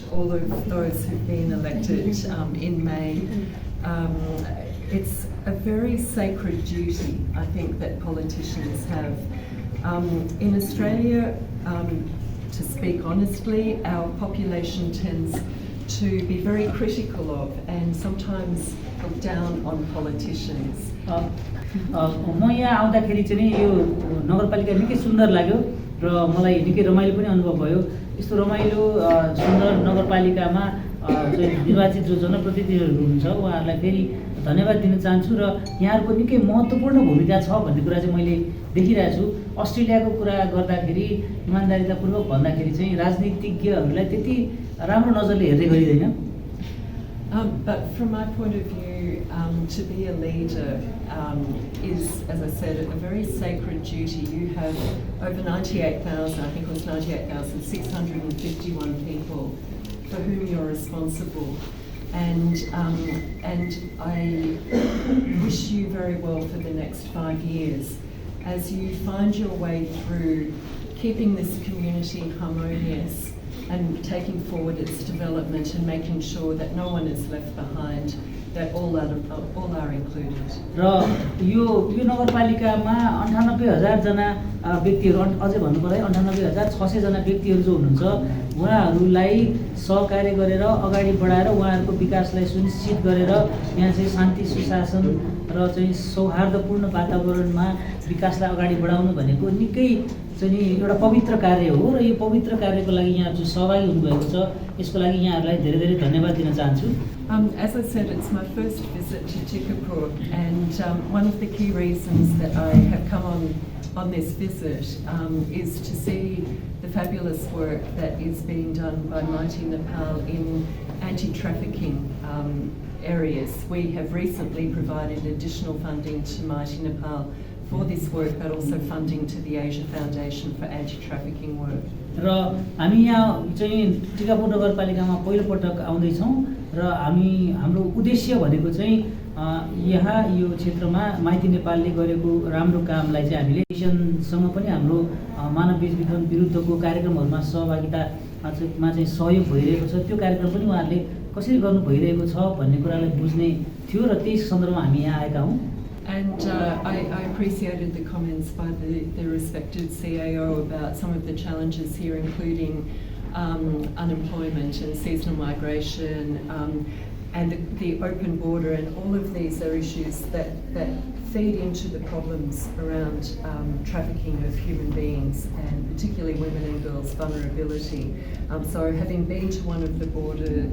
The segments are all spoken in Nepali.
all of those who've been elected in May. It's a very sacred duty, I think, that politicians have. In Australia, to speak honestly, our population tends to be very critical of and sometimes look down on politicians. म यहाँ आउँदाखेरि चाहिँ यो नगरपालिका निकै सुन्दर लाग्यो र मलाई निकै रमाइलो पनि अनुभव भयो। यस्तो रमाइलो सुन्दर नगरपालिकामा निर्वाचित जो जनप्रतिनिधिहरू हुनुहुन्छ उहाँहरूलाई फेरि धन्यवाद दिन चाहन्छु र यहाँहरूको निकै महत्त्वपूर्ण भूमिका छ भन्ने कुरा चाहिँ मैले देखिरहेको छु। अस्ट्रेलियाको कुरा गर्दाखेरि इमानदारीतापूर्वक भन्दाखेरि चाहिँ राजनीतिज्ञहरूलाई त्यति राम्रो नजरले हेर्दै गरिँदैन। But from my point of view, to be a leader is, as I said, a very sacred duty. You have over 98,000, I think it was 98,651 people for whom you're responsible. And I wish you very well for the next 5 years as you find your way through keeping this community harmonious and taking forward its development and making sure that no one is left behind, that all are included. र यो नगरपालिकामा 98,000 जना व्यक्तिहरू, अझै भन्नुपर्दा 98,600 जना व्यक्तिहरू जो हुनुहुन्छ उहाँहरूलाई सहकार्य गरेर अगाडि बढाएर उहाँहरूको विकासलाई सुनिश्चित गरेर यहाँ चाहिँ शान्ति सुशासन र चाहिँ सौहार्दपूर्ण वातावरणमा विकासलाई अगाडि बढाउनु भनेको निकै चाहिँ एउटा पवित्र कार्य हो र यो पवित्र कार्यको लागि यहाँ जो सहभागी हुनुभएको छ यसको लागि यहाँहरूलाई धेरै धेरै धन्यवाद दिन चाहन्छु। As I said, it's my first visit to Tikapur, and one of the key reasons that I have come on this visit is to see the fabulous work that is being done by Mighty Nepal in anti-trafficking areas. We have recently provided additional funding to Mighty Nepal for this work, but also funding to the Asia Foundation for anti-trafficking work. र हामी यहाँ चाहिँ टिकापुर नगरपालिकामा पहिलो पटक आउँदैछौँ र हाम्रो उद्देश्य भनेको चाहिँ यहाँ यो क्षेत्रमा माइती नेपालले गरेको राम्रो कामलाई चाहिँ हामीले मिसनसँग पनि हाम्रो मानव बेचबिखन विरुद्धको कार्यक्रमहरुमा सहभागितामा चाहिँ सहयोग भइरहेको छ। त्यो कार्यक्रम पनि उहाँहरूले कसरी गर्नु भइरहेको छ भन्ने कुरालाई बुझ्ने थियो र त्यही सन्दर्भमा हामी यहाँ आएका हौं। And I appreciated the comments by the respected CAO about some of the challenges here, including unemployment and seasonal migration, and the open border, and all of these are issues that feed into the problems around trafficking of human beings, and particularly women and girls' vulnerability. So having been to one of the border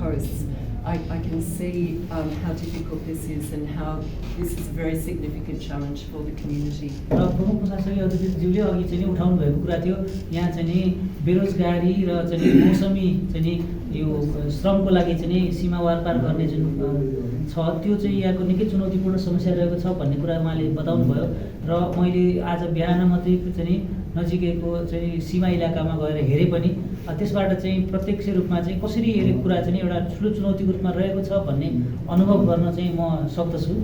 posts, I can see how difficult this is and how this is a very significant challenge for the community. र प्रमुख प्रशासकीय अधिकारीज्यूले अघि चाहिँ उठाउनु भएको कुरा थियो, यहाँ चाहिँ बेरोजगारी र चाहिँ मौसमी चाहिँ यो श्रमको लागि चाहिँ सीमा वारपार गर्ने जुन छ त्यो चाहिँ यहाँको निकै चुनौतीपूर्ण समस्या रहेको छ भन्ने कुरा उहाँले बताउनु भयो। र मैले आज बिहान मात्रै चाहिँ नजिकैको चाहिँ सीमा इलाकामा गएर हेरे पनि त्यसबाट चाहिँ प्रत्यक्ष रूपमा चाहिँ कसरी यो कुरा चाहिँ एउटा ठुलो चुनौतीको रूपमा रहेको छ भन्ने अनुभव गर्न चाहिँ म सक्दछु।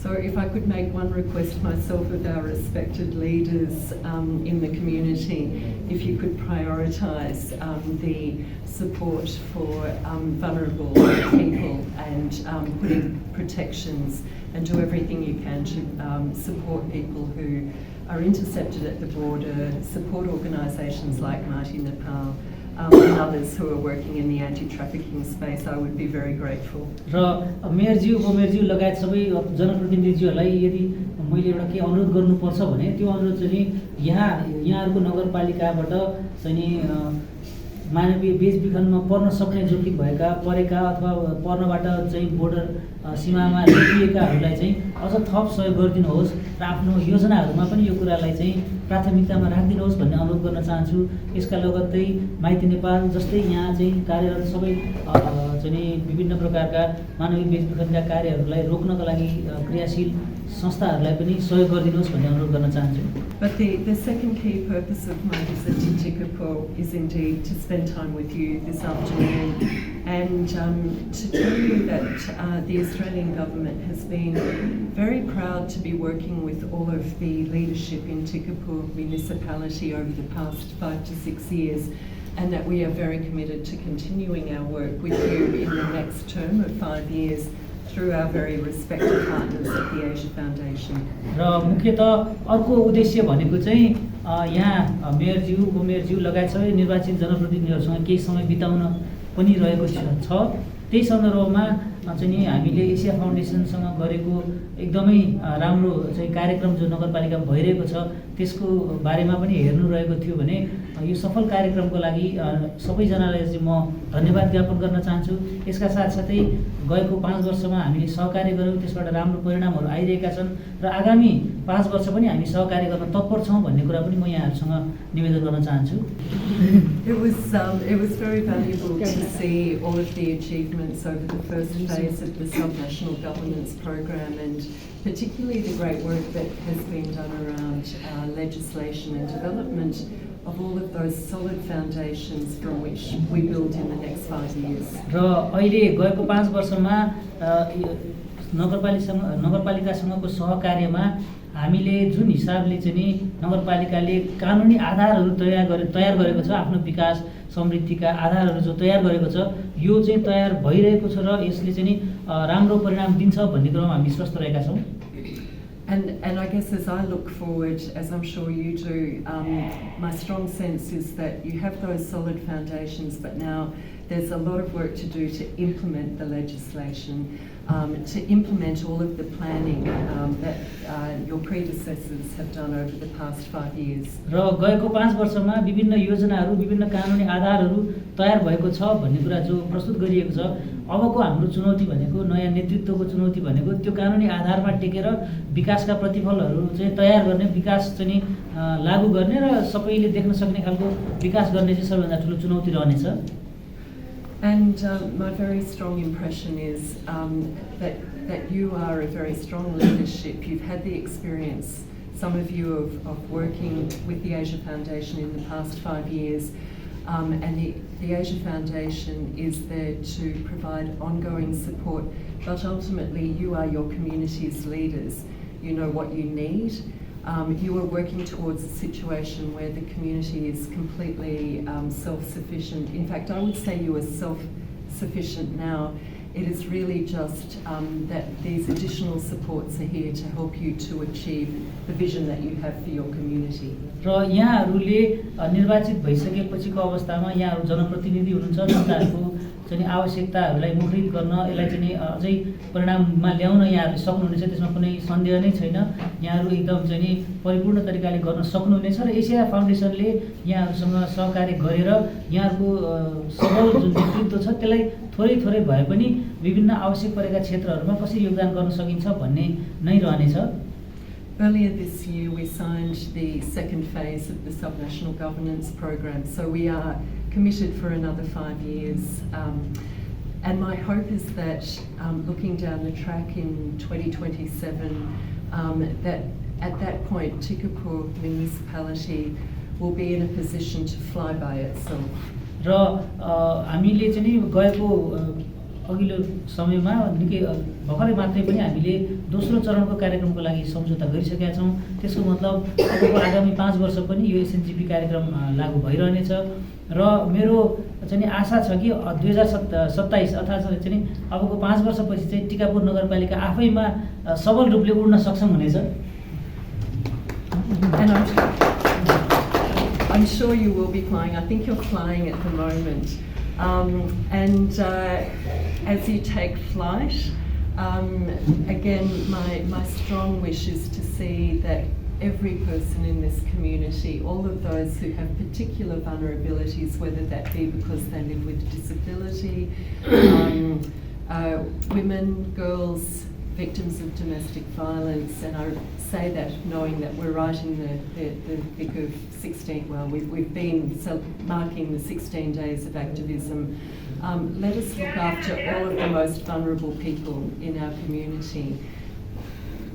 So if I could make one request myself of our respected leaders in the community, if you could prioritise the support for vulnerable people and put in protections and do everything you can to support people who are intercepted at the border, support organisations like Mighty Nepal, and others who are working in the anti-trafficking space, I would be very grateful. र मेयरज्यू उपमेयरज्यू लगायत सबै जनप्रतिनिधिज्यूहरूलाई यदि मैले एउटा के अनुरोध गर्नुपर्छ भने त्यो अनुरोध चाहिँ यहाँहरुको नगरपालिकाबाट चाहिँ मानवीय बेचबिखनमा पर्न सक्ने जोखिम भएका परेका अथवा पर्नबाट चाहिँ बोर्डर सीमामा रोकिएकाहरूलाई चाहिँ अझ थप सहयोग गरिदिनुहोस् र आफ्नो योजनाहरुमा पनि यो कुरालाई चाहिँ प्राथमिकतामा राखिदिनुहोस् भन्ने अनुरोध गर्न चाहन्छु। यसका लगत्तै माइती नेपाल जस्तै यहाँ चाहिँ कार्यरत सबै चाहिँ विभिन्न प्रकारका मानवीय बेचबिखनका कार्यहरुलाई रोक्नका लागि क्रियाशील संस्थाहरुलाई पनि सहयोग गरिदिनुहोस् भन्ने अनुरोध गर्न चाहन्छु। But the second key purpose of my visit to Tikapur is indeed to spend time with you this afternoon and to tell you that the Australian government has been very proud to be working with all of the leadership in Tikapur municipality over the past 5 to 6 years and that we are very committed to continuing our work with you in the next term of 5 years through our very respected partners at the Asia Foundation. र मुख्यतः अर्को उद्देश्य भनेको चाहिँ यहाँ मेयरज्यू उपमेयरज्यू लगायत सबै निर्वाचित जनप्रतिनिधिहरूसँग केही समय बिताउन पनि रहेको छ। त्यही सन्दर्भमा चाहिँ नि हामीले एसिया फाउन्डेसनसँग गरेको एकदमै राम्रो चाहिँ कार्यक्रम जो नगरपालिकामा भइरहेको छ त्यसको बारेमा पनि हेर्नु रहेको थियो भने यो सफल कार्यक्रमको लागि सबैजनालाई चाहिँ म धन्यवाद ज्ञापन गर्न चाहन्छु। यसका साथसाथै गएको 5 वर्षमा हामीले सहकार्य गऱ्यौँ, त्यसबाट राम्रो परिणामहरू आइरहेका छन् र आगामी 5 वर्ष पनि हामी सहकार्य गर्न तत्पर छौँ भन्ने कुरा पनि म यहाँहरूसँग निवेदन गर्न चाहन्छु। It was very valuable to see all of the achievements over the first phase of the subnational governance program, and particularly the great work that has been done around legislation and development of all of those solid foundations from which we build in the next 5 years. र अहिले गएको 5 वर्षमा नगरपालिकासँगको सहकार्यमा हामीले जुन हिसाबले चाहिँ नि नगरपालिकाले कानुनी आधारहरू तयार गरेको छ, आफ्नो विकास समृद्धिका आधारहरू जो तयार गरेको छ यो चाहिँ तयार भइरहेको छ र यसले चाहिँ नि राम्रो परिणाम दिन्छ भन्ने कुरामा हामी विश्वस्त रहेका छौँ। And I guess as I look forward, as I'm sure you do, my strong sense is that you have those solid foundations, but now there's a lot of work to do to implement the legislation, to implement all of the planning that your predecessors have done over the past 5 years. र गएको 5 वर्षमा विभिन्न योजनाहरू, विभिन्न कानुनी आधारहरू तयार भएको छ भन्ने कुरा जो प्रस्तुत गरिएको छ। अबको हाम्रो चुनौती भनेको, नयाँ नेतृत्वको चुनौती भनेको त्यो कानुनी आधारमा टेकेर विकासका प्रतिफलहरू चाहिँ तयार गर्ने, विकास चाहिँ लागू गर्ने र सबैले देख्न सक्ने खालको विकास गर्ने चाहिँ सबैभन्दा ठुलो चुनौती रहनेछ। And my very strong impression is that you are a very strong leadership. You've had the experience, some of you, of working with the Asia Foundation in the past 5 years. And the Asia Foundation is there to provide ongoing support, but ultimately you are your community's leaders. You know what you need. You are working towards a situation where the community is completely self-sufficient. In fact, I would say you are self-sufficient now. It is really just that these additional supports are here to help you to achieve the vision that you have for your community. र यहाँहरूले निर्वाचित भइसकेपछिको अवस्थामा यहाँहरू जनप्रतिनिधि हुनुहुन्छ, जनताहरूको चाहिँ आवश्यकताहरूलाई मुखरित गर्न, यसलाई चाहिँ अझै परिणाममा ल्याउन यहाँहरूले सक्नुहुनेछ, त्यसमा कुनै सन्देह नै छैन। यहाँहरू एकदम चाहिँ परिपूर्ण तरिकाले गर्न सक्नुहुनेछ र एसिया फाउन्डेसनले यहाँहरूसँग सहकार्य गरेर यहाँहरूको सबल जुन नेतृत्व छ त्यसलाई थोरै थोरै भए पनि विभिन्न आवश्यक परेका क्षेत्रहरूमा कसरी योगदान गर्न सकिन्छ भन्ने नै रहनेछ। Earlier this year, we signed the second phase of the subnational governance program, so we are committed for another 5 years. And my hope is that looking down the track in 2027, that at that point, Tikapur municipality will be in a position to fly by itself. र हामीले चाहिँ गएको अघिल्लो समयमा निकै भर्खरै मात्रै पनि हामीले दोस्रो चरणको कार्यक्रमको लागि सम्झौता गरिसकेका छौँ। त्यसको मतलब अबको आगामी 5 वर्ष पनि यो एसएनजिपी कार्यक्रम लागू भइरहनेछ र मेरो चाहिँ आशा छ कि 2027 अर्थात् चाहिँ अबको 5 वर्षपछि चाहिँ टिकापुर नगरपालिका आफैमा सबल रूपले उड्न सक्षम हुनेछ। I'm sure you will be flying. I think you're flying at the moment. As you take flight, again, my strong wish is to see that every person in this community, all of those who have particular vulnerabilities, whether that be because they live with disability, women, girls, victims of domestic violence, and I say that knowing that we're right in the thick of 16, well, we've been marking the 16 days of activism. Let us look after all of the most vulnerable people in our community.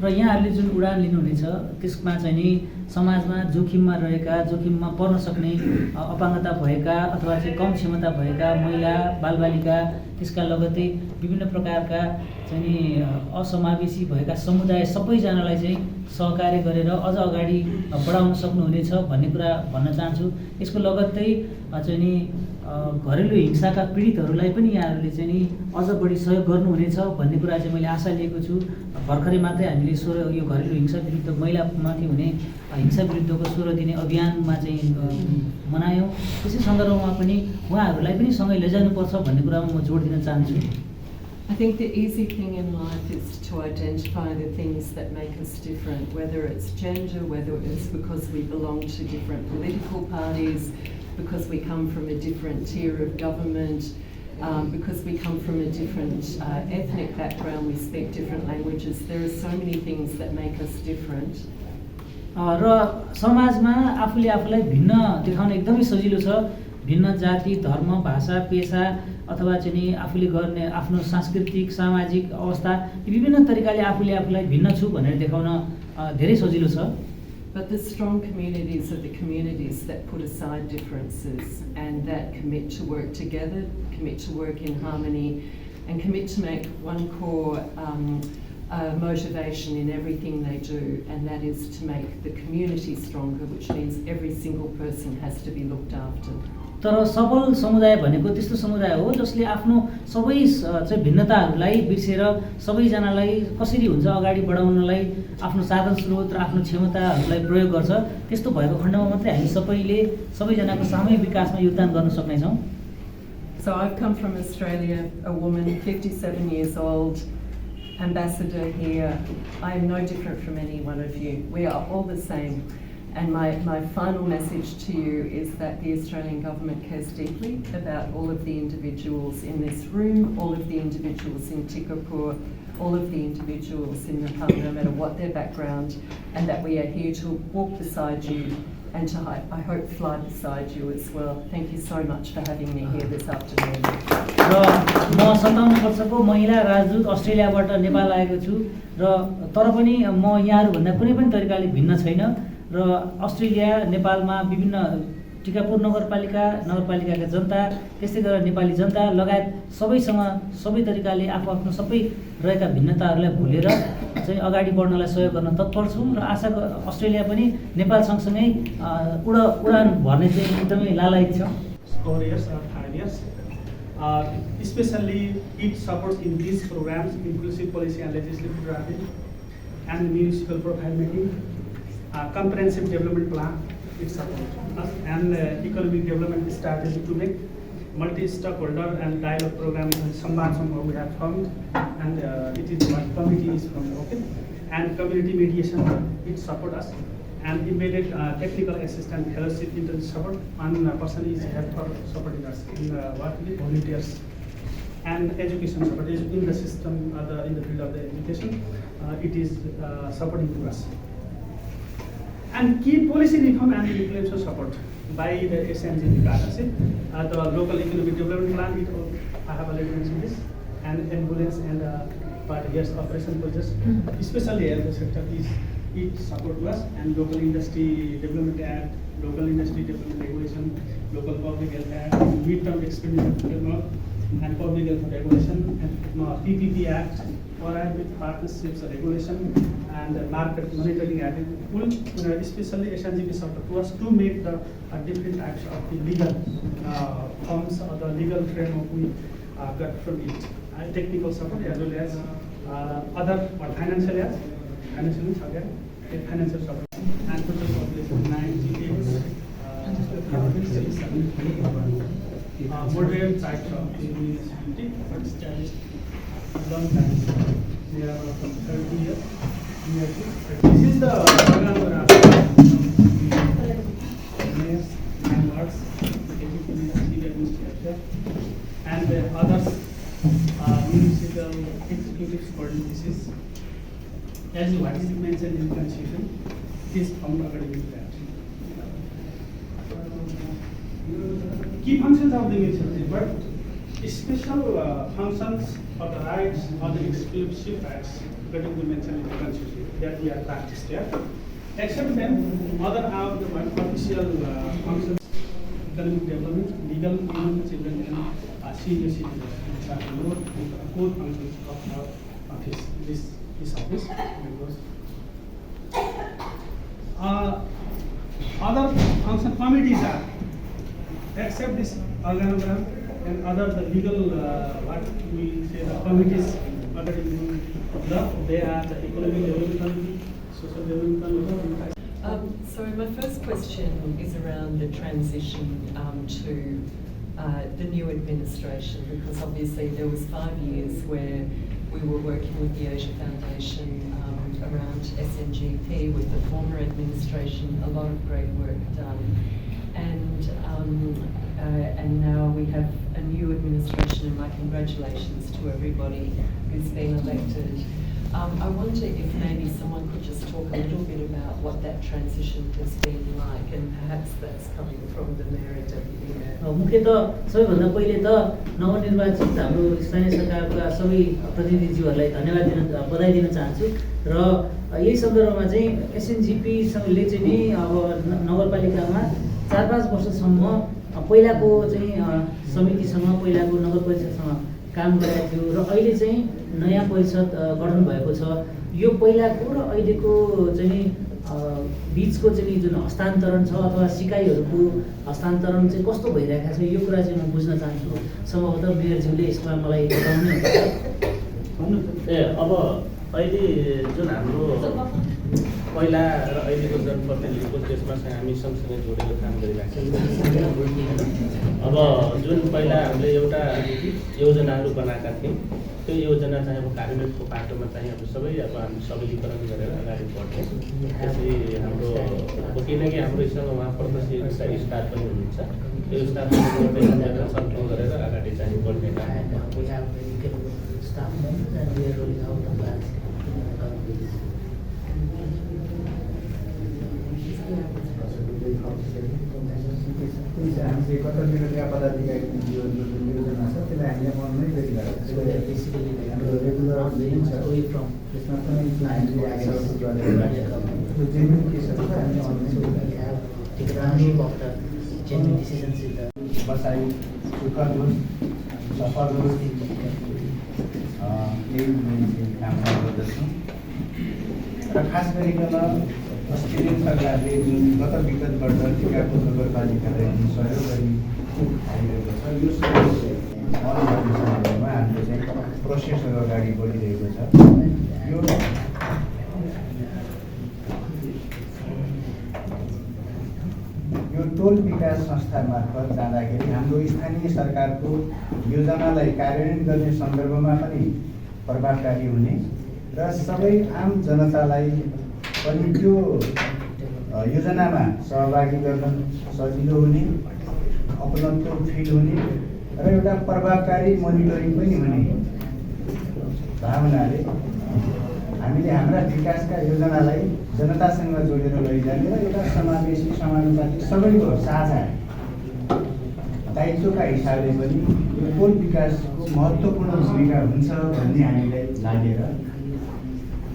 र यहाँहरूले जुन उडान लिनुहुनेछ त्यसमा चाहिँ नि समाजमा जोखिममा रहेका, जोखिममा पर्न सक्ने अपाङ्गता भएका अथवा चाहिँ कम क्षमता भएका महिला, बालबालिका, त्यसका लगत्तै विभिन्न प्रकारका चाहिँ नि असमावेशी भएका समुदाय सबैजनालाई चाहिँ सहकार्य गरेर अझ अगाडि बढाउन सक्नुहुनेछ भन्ने कुरा भन्न चाहन्छु। यसको लगत्तै चाहिँ नि घरेलु हिंसाका पीडितहरूलाई पनि यहाँहरूले चाहिँ नि अझ बढी सहयोग गर्नुहुनेछ भन्ने कुरा चाहिँ मैले आशा लिएको छु। भर्खरै मात्रै हामीले यो घरेलु हिंसा विरुद्ध महिलामाथि हुने हिंसा विरुद्धको 16 दिने अभियानमा चाहिँ मनायौँ। त्यसै सन्दर्भमा पनि उहाँहरूलाई पनि सँगै लैजानुपर्छ भन्ने कुरामा म जोड दिन चाहन्छु। I think the easy thing in life is to identify the things that make us different, whether it's gender, whether it's because we belong to different political parties, because we come from a different tier of government, because we come from a different ethnic background, we speak different languages. There are so many things that make us different. र समाजमा आफूले आफूलाई भिन्न देखाउन एकदमै सजिलो छ। भिन्न जाति, धर्म, भाषा, पेशा अथवा चाहिँ नि आफूले गर्ने आफ्नो सांस्कृतिक, सामाजिक अवस्था विभिन्न तरिकाले आफूले आफूलाई भिन्न छु भनेर देखाउन धेरै सजिलो छ। But the strong communities are the communities that put aside differences and that commit to work together, commit to work in harmony, and commit to make one core motivation in everything they do, and that is to make the community stronger, which means every single person has to be looked after. तर सबल समुदाय भनेको त्यस्तो समुदाय हो जसले आफ्नो सबै चाहिँ भिन्नताहरूलाई बिर्सेर सबैजनालाई कसरी हुन्छ अगाडि बढाउनलाई आफ्नो साधन स्रोत र आफ्नो क्षमताहरूलाई प्रयोग गर्छ। त्यस्तो भएको खण्डमा मात्रै हामी सबैजनाको सामूहिक विकासमा योगदान गर्न सक्नेछौँ। So I've come from Australia, a woman, 57 years old, ambassador here. I am no different from any one of you. We are all the same. And my final message to you is that the Australian government cares deeply about all of the individuals in this room, all of the individuals in Tikapur, all of the individuals in the parliament, no matter what their background, and that we are here to walk beside you and to, I hope, fly beside you as well. Thank you so much for having me here this afternoon. र म 57 वर्षको महिला राजदूत अस्ट्रेलियाबाट नेपाल आएको छु र तर पनि म यहाँहरूभन्दा कुनै पनि तरिकाले भिन्न छैन र अस्ट्रेलिया, नेपालमा विभिन्न टिकापुर नगरपालिकाका जनता, त्यस्तै गरेर नेपाली जनता लगायत सबैसँग सबै तरिकाले आफ्नो सबै रहेका भिन्नताहरूलाई भुलेर चाहिँ अगाडि बढ्नलाई सहयोग गर्न तत्पर छौँ र आशा अस्ट्रेलिया पनि नेपाल सँगसँगै उडान भर्ने चाहिँ एकदमै लालायित छ। 4 years or 5 years. Especially it supports in these programs inclusive policy and legislative drafting and municipal profile making, comprehensive development plan, it supports, and economic development strategy to make multi-stakeholder and dialogue program in Samudaik we have formed, and it is one committee is formed, okay, and community mediation, it support us, and embedded technical assistant fellowship intern support. One person is help for supporting us in what we volunteers, and education support is in the system, in the field of the education, it is supporting to us. And key policy reform and implementation support by the SMG partnership, the local economic development plan, I have already mentioned this, and ambulance and part years operation projects, especially health sector is it support to us, and local industry development act, local industry development regulation, local public health act, midterm expenditure framework, and public health regulation, and PPP act, foreign with partnerships regulation, and market monitoring act, especially SNGP support to us to make the different types of the legal forms or the legal framework we got from it. Technical support as well as other financial areas, financial support, and total population 98. Moderate types of municipality, but established long time. They are from 30 years. This is the program mayors and wards, and the others municipal executives body. This is as what is mentioned in the constitution. It is formed according to that. Key functions of the municipality, but special functions or the rights or the exclusive rights getting to mention in the Constitution that we are practiced here. Except then, other are the official functions, economic development, legal, women, children, and senior citizens. These are the core functions of our office. This office. Other function committees are, except this organogram and other the legal what we say the committees they are the economic development committee, social development committee. Sorry, my first question is around the transition to the new administration, because obviously there was 5 years where we were working with the Asia Foundation around SNGP with the former administration, a lot of great work done. And now we have a new administration, and my congratulations to everybody who's been elected. I wonder if maybe someone could just talk a little bit about what that transition has been like, and perhaps that's coming from the mayor and deputy mayor. मुख्यतः सबैभन्दा पहिले त नवनिर्वाचित हाम्रो स्थानीय सरकारका सबै प्रतिनिधिज्यूहरूलाई धन्यवाद बधाई दिन चाहन्छु र यही सन्दर्भमा चाहिँ एसएनजिपीले चाहिँ नि अब नगरपालिकामा 4-5 वर्षसम्म पहिलाको चाहिँ समितिसँग पहिलाको नगर परिषदसँग काम गरेको थियो र अहिले चाहिँ नयाँ परिषद गठन भएको छ। यो पहिलाको र अहिलेको चाहिँ बीचको चाहिँ जुन हस्तान्तरण छ अथवा सिकाइहरूको हस्तान्तरण चाहिँ कस्तो भइरहेको छ यो कुरा चाहिँ म बुझ्न चाहन्छु। सम्भवतः मेयरज्यूले यसमा मलाई बताउनु हुन्छ। अब अहिले जुन हाम्रो पहिला र अहिलेको जनप्रतिनिधिको त्यसमा चाहिँ हामी सँगसँगै जोडेर काम गरिरहेका छौँ। अब जुन पहिला हामीले एउटा योजनाहरू बनाएका थियौँ त्यो योजना चाहिँ अब कार्यान्वयनको बाटोमा चाहिँ अब सबै अब हामी सबलीकरण गरेर अगाडि बढ्छौँ। त्यसै हाम्रो अब किनकि हाम्रो सँग उहाँ प्रत्यक्ष स्टाफ पनि हुनुहुन्छ, त्यो स्टाफहरू छलफल गरेर अगाडि चाहिँ बढ्ने काम हामीले कतातिर त्यहाँ पदाधिकारी योजना छ त्यसलाई हामीले मनमै गरिरहेको छ। हाम्रो रेगुलर छ त्यसमा पनि हामीले त्यो जेन्युन केसहरू चाहिँ हामीले मनमै बसाइ सुखद होस् सफल होस् यही मैले कामना गर्दछु। र खास गरिकन अस्ट्रेलियन सरकारले जुन गत विगत वर्ष टिकापुर नगरपालिकालाई जुन सहयोग गरी आइरहेको छ यो सहयोग गर्ने सन्दर्भमा हामीले चाहिँ प्रोसेसहरू अगाडि बढिरहेको छ। यो टोल विकास संस्था मार्फत जाँदाखेरि हाम्रो स्थानीय सरकारको योजनालाई कार्यान्वयन गर्ने सन्दर्भमा पनि प्रभावकारी हुने र सबै आम जनतालाई पनि त्यो योजनामा सहभागी गर्न सजिलो हुने, उपलब्ध फिल हुने र एउटा प्रभावकारी मोनिटरिङ पनि हुने भावनाले हामीले हाम्रा विकासका योजनालाई जनतासँग जोडेर लैजाने र एउटा समावेशी समानुपाती सबैको साझा दायित्वका हिसाबले पनि यो टोल विकासको महत्त्वपूर्ण भूमिका हुन्छ भन्ने हामीलाई लागेर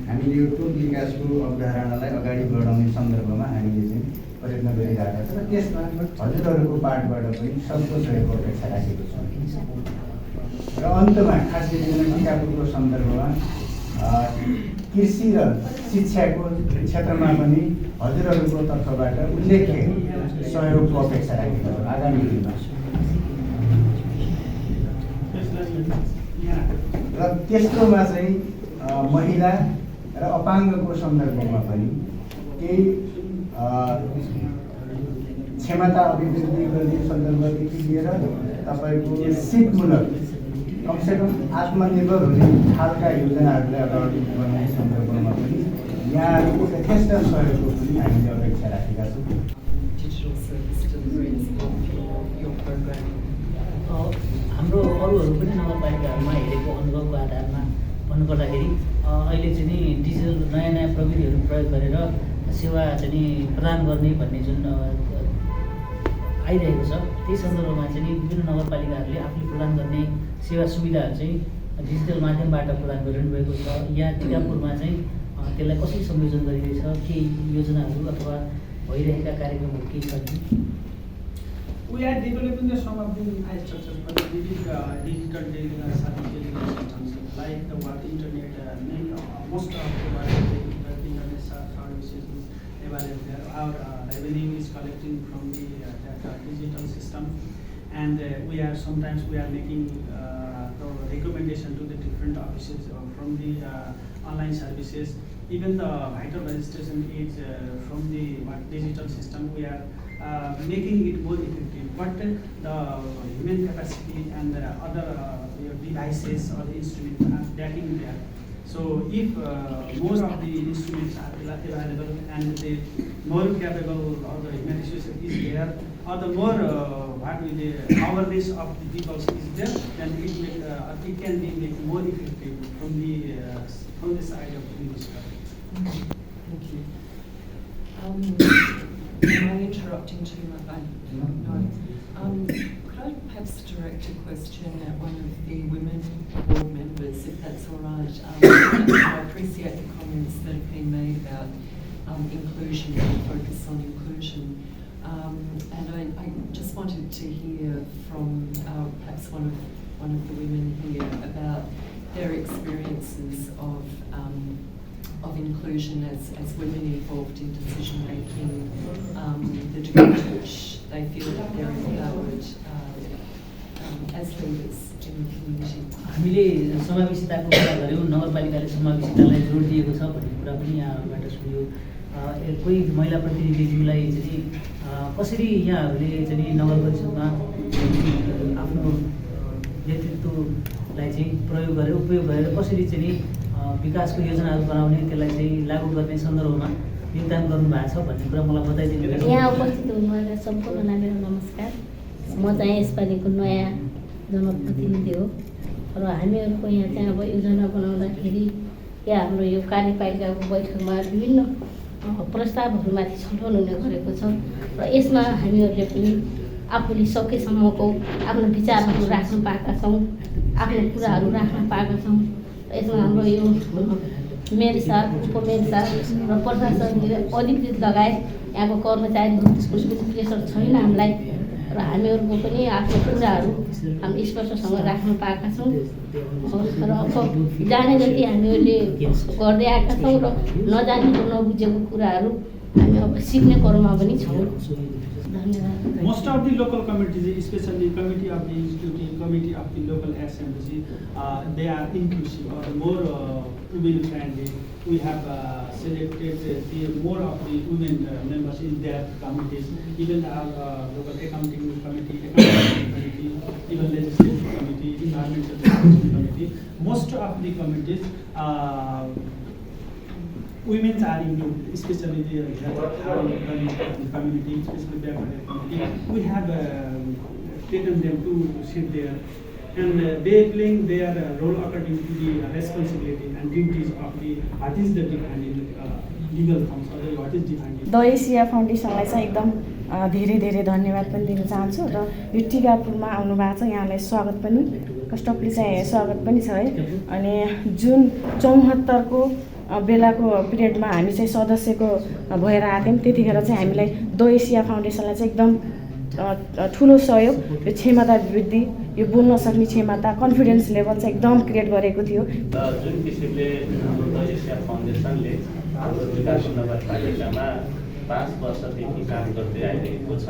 हामीले यो टोल विकासको अवधारणालाई अगाडि बढाउने सन्दर्भमा हामीले चाहिँ प्रयत्न गरिरहेका छौँ र त्यसमा हजुरहरूको पार्टबाट पनि सबको सहयोग अपेक्षा राखेको छौँ। र अन्तमा खास गरी टिकापुरको सन्दर्भमा कृषि र शिक्षाको क्षेत्रमा पनि हजुरहरूको तर्फबाट उल्लेख्य सहयोगको अपेक्षा राखेको छ आगामी दिनमा। र तेस्रोमा चाहिँ महिला र अपाङ्गको सन्दर्भमा पनि केही क्षमता अभिवृद्धि गर्ने सन्दर्भदेखि लिएर तपाईँको सिपमूलक कमसेकम आत्मनिर्भर हुने खालका योजनाहरूलाई अगाडि बढाउने सन्दर्भमा पनि यहाँहरूको यथेष्ट सहयोगको पनि हामीले अपेक्षा राखेका छौँ। हाम्रो अरूहरू पनि नगरपालिकाहरूमा हेरेको अनुभवको आधारमा भन्नुपर्दाखेरि अहिले चाहिँ नि डिजिटल नयाँ नयाँ प्रविधिहरू प्रयोग गरेर सेवा चाहिँ नि प्रदान गर्ने भन्ने जुन आइरहेको छ। त्यही सन्दर्भमा चाहिँ विभिन्न नगरपालिकाहरूले आफूले प्रदान गर्ने सेवा सुविधाहरू चाहिँ डिजिटल माध्यमबाट प्रदान गरिरहनु भएको छ। यहाँ टिकापुरमा चाहिँ त्यसलाई कसरी संयोजन गरिँदैछ, केही योजनाहरू अथवा भइरहेका कार्यक्रमहरू केही छ कि? We are developing some of the structures for the digital data services systems like the what internet. Most of the internet services is available there. Our revenue is collecting from the digital system, and we are making the recommendation to the different offices from the online services. Even the vital registration is from the digital system. We are making it more effective, but the human capacity and the other devices or the instruments are lacking there. So if more of the instruments are available and the more capable or the human resources is there, or the more awareness of the people is there, then it can be made more effective from the side of the minister. Thank you. Am I interrupting too much? No. Could I perhaps direct a question at one of the women board members, if that's all right? I appreciate the comments that have been made about inclusion and focus on inclusion. And I just wanted to hear from perhaps one of the women here about their experiences of inclusion as women involved in decision making, the degree to which they feel that they're empowered as leaders in the community. हामीले समावेशिताको कुरा गऱ्यौँ, नगरपालिकाले समावेशितालाई जोड दिएको छ भन्ने कुरा पनि यहाँबाट सुन्यो। कोही महिला प्रतिनिधिज्यूलाई चाहिँ कसरी यहाँहरूले चाहिँ नगर परिषदमा आफ्नो नेतृत्वलाई चाहिँ प्रयोग गरेर उपयोग गरेर कसरी चाहिँ विकासको योजनाहरू बनाउने, त्यसलाई चाहिँ लागू गर्ने सन्दर्भमा योगदान गर्नुभएको छ भन्ने कुरा मलाई बताइदिनु। यहाँ उपस्थित हुनुभएका सम्पूर्णलाई मेरो नमस्कार। म चाहिँ यसपालिको नयाँ जनप्रतिनिधि हो र हामीहरूको यहाँ चाहिँ अब योजना बनाउँदाखेरि या हाम्रो यो कार्यपालिकाको बैठकमा विभिन्न प्रस्तावहरूमाथि छलफल हुने गरेको छ र यसमा हामीहरूले पनि आफूले सकेसम्मको आफ्नो विचारहरू राख्न पाएका छौँ, आफ्नो कुराहरू राख्न पाएका छौँ। यसमा हाम्रो यो मेयर साहब, उपमेयर साहब र प्रशासनले अधिकृत लगायत यहाँको कर्मचारीहरू त्यसको प्रेसर छैन हामीलाई र हामीहरूको पनि आफ्नो कुराहरू हामी स्पष्टसँग राख्न पाएका छौँ र अब जाने जति हामीहरूले गर्दै आएका छौँ र नजानेको नबुझेको कुराहरू हामी अब सिक्ने क्रममा पनि छौँ। Most of the local committees, especially committee of the executive, committee of the local assembly, they are inclusive or more women friendly. We have selected more of the women members in their committees, even our local accounting committee, even legislative committee, environmental committee. Most of the committees, women are included, especially the community, especially the community. We have taken them to sit there, and they playing their role according to the responsibility and duties of the what is the defined legal forms or what is defined. The Asia फाउन्डेसनलाई चाहिँ एकदम धेरै धेरै धन्यवाद पनि दिन चाहन्छु र यो टिकापुरमा आउनु भएको छ, यहाँलाई स्वागत पनि कष्टपले चाहिँ स्वागत पनि छ है। अनि जुन 74 को बेलाको पिरियडमा हामी चाहिँ सदस्यको भएर आएको थियौँ, त्यतिखेर चाहिँ हामीलाई द एसिया फाउन्डेसनलाई चाहिँ एकदम ठुलो सहयोग, यो क्षमता वृद्धि, यो बोल्न सक्ने क्षमता, कन्फिडेन्स लेभल चाहिँ एकदम क्रिएट गरेको थियो। जुन किसिमले हाम्रो द एसिया फाउन्डेसनले हाम्रो विकास नगरपालिकामा 5 वर्षदेखि काम गर्दै आइरहेको छ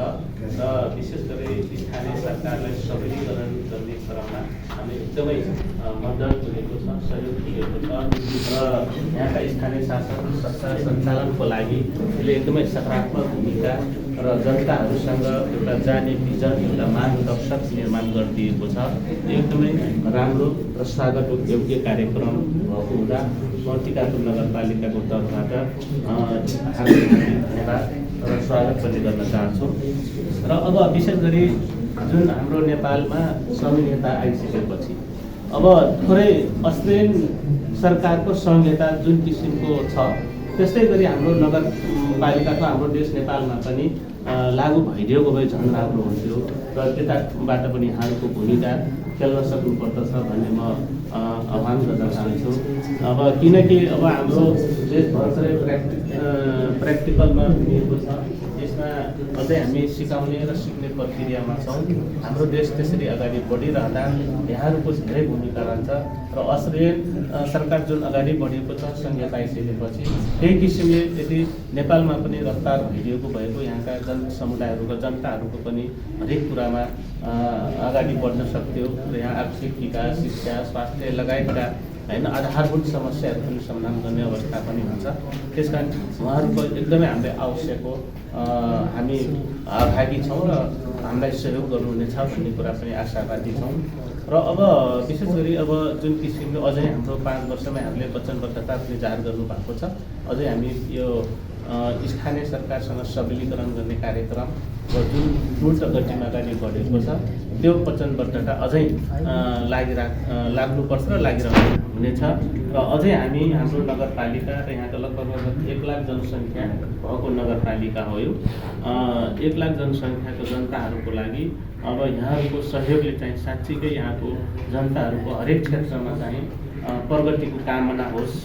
र विशेष गरी स्थानीय सरकारलाई सबलीकरण गर्ने क्रममा हामी एकदमै मद्दत दिएको छ, सहयोग दिएको छ र यहाँका स्थानीय शासन संस्था सञ्चालनको लागि यसले एकदमै सकारात्मक भूमिका र जनताहरूसँग एउटा जाने भिजन, एउटा मार्गदर्शक निर्माण गरिदिएको छ। एकदमै राम्रो र स्वागत योग्य कार्यक्रम भएको हुँदा म टिकापुर नगरपालिकाको तर्फबाट हार्दिक धन्यवाद र स्वागत पनि गर्न चाहन्छु। र अब विशेष गरी जुन हाम्रो नेपालमा संहिता आइसकेपछि अब थोरै अस्ट्रेलियन सरकारको संहिता जुन किसिमको छ, त्यस्तै गरी हाम्रो नगरपालिकाको हाम्रो देश नेपालमा पनि लागू भइदिएको भए झन् राम्रो हुन्थ्यो र त्यताबाट पनि यहाँहरूको भूमिका खेल्न सक्नुपर्दछ भन्ने म आह्वान गर्न चाहन्छु। अब किनकि अब हाम्रो देश भर्खरै प्र्याक्टिकलमा लिएको छ, यसमा अझै हामी सिकाउने र सिक्ने प्रक्रियामा छौँ। हाम्रो देश त्यसरी अगाडि बढिरहँदा यहाँहरूको धेरै भूमिका रहन्छ र असली सरकार जुन अगाडि बढेको छ संहिता आइसकेपछि त्यही किसिमले यदि नेपालमा पनि रफ्तार भइदिएको भएको यहाँका समुदायहरूको जनताहरूको पनि हरेक कुरामा अगाडि बढ्न सक्थ्यो र यहाँ आर्थिक विकास, शिक्षा, स्वास्थ्य लगायतका होइन आधारभूत समस्याहरू पनि समाधान गर्ने अवस्था पनि हुन्छ। त्यसकारण उहाँहरूको एकदमै हामीलाई आवश्यक हो। हामी भागी छौँ र हामीलाई सहयोग गर्नुहुनेछ भन्ने कुरा पनि आशावादी छौँ। र अब विशेष गरी अब जुन किसिमले अझै हाम्रो 5 वर्षमै हामीले वचनबद्धता पनि जाहेर गर्नुभएको छ, अझै हामी यो स्थानीय सरकारसँग सबलीकरण गर्ने कार्यक्रम र जुन द्रुत गतिमा अगाडि बढेको छ त्यो वचनबद्धता अझै लाग्नुपर्छ र लागिरहनु हुनेछ। र अझै हामी हाम्रो नगरपालिका र यहाँको लगभग 1 लाख जनसङ्ख्या भएको नगरपालिका हो यो। 1 लाख जनसङ्ख्याको जनताहरूको लागि अब यहाँहरूको सहयोगले चाहिँ साँच्चीकै यहाँको जनताहरूको हरेक क्षेत्रमा चाहिँ प्रगतिको कामना होस्।